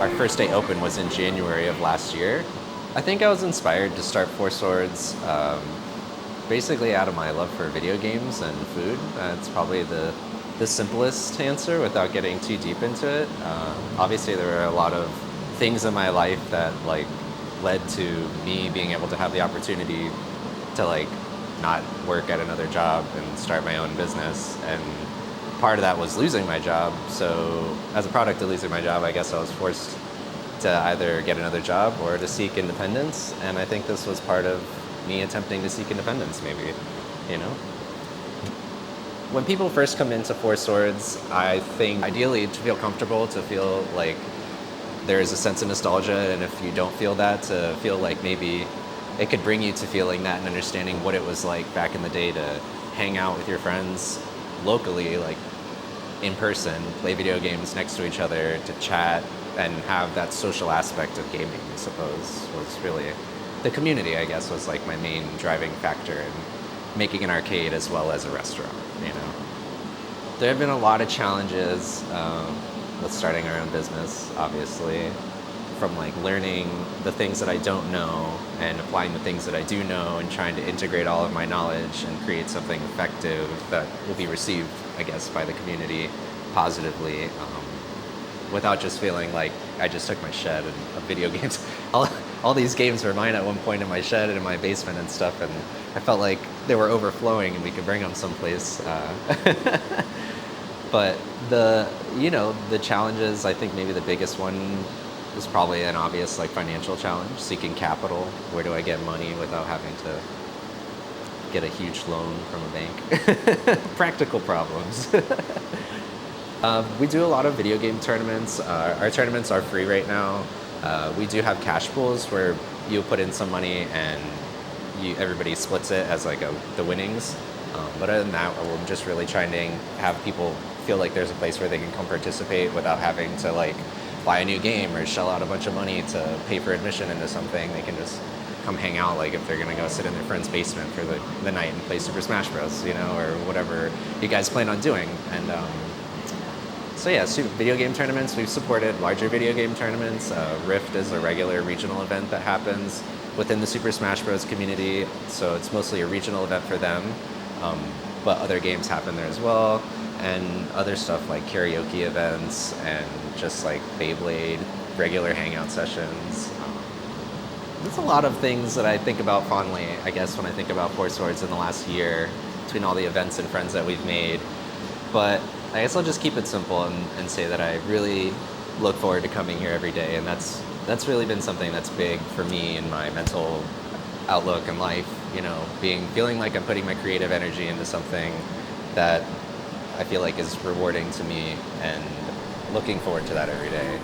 our first day open was in January of last year. I think I was inspired to start Four Swords basically out of my love for video games and food. It's probably the simplest answer without getting too deep into it. Obviously, there were a lot of things in my life that like led to me being able to have the opportunity to like not work at another job and start my own business. And part of that was losing my job. So as a product of losing my job, I guess I was forced to either get another job or to seek independence. And I think this was part of me attempting to seek independence, maybe, you know? When people first come into Four Swords, I think ideally to feel comfortable, to feel like there is a sense of nostalgia, and if you don't feel that, to feel like maybe it could bring you to feeling that and understanding what it was like back in the day to hang out with your friends locally, like in person, play video games next to each other, to chat and have that social aspect of gaming, I suppose, was really the community, I guess, was like my main driving factor in making an arcade as well as a restaurant, you know. There have been a lot of challenges with starting our own business, obviously, from like learning the things that I don't know and applying the things that I do know and trying to integrate all of my knowledge and create something effective that will be received, I guess, by the community positively, without just feeling like I just took my shed and of video games. All these games were mine at one point in my shed and in my basement and stuff, and I felt like they were overflowing and we could bring them someplace. But the challenges, I think maybe the biggest one was probably an obvious like financial challenge, seeking capital. Where do I get money without having to get a huge loan from a bank? Practical problems. We do a lot of video game tournaments. Our tournaments are free right now. We do have cash pools where you put in some money and everybody splits it as like the winnings. But other than that, we're just really trying to have people feel like there's a place where they can come participate without having to like buy a new game or shell out a bunch of money to pay for admission into something. They can just come hang out, like if they're gonna go sit in their friend's basement for the night and play Super Smash Bros, you know, or whatever you guys plan on doing. And so yeah, video game tournaments, we've supported larger video game tournaments. Rift is a regular regional event that happens within the Super Smash Bros community, so it's mostly a regional event for them, but other games happen there as well, and other stuff like karaoke events and just like Beyblade, regular hangout sessions. There's a lot of things that I think about fondly, I guess, when I think about Four Swords in the last year, between all the events and friends that we've made. But I guess I'll just keep it simple and say that I really look forward to coming here every day, and that's really been something that's big for me in my mental outlook in life, you know, feeling like I'm putting my creative energy into something that I feel like is rewarding to me, and looking forward to that every day.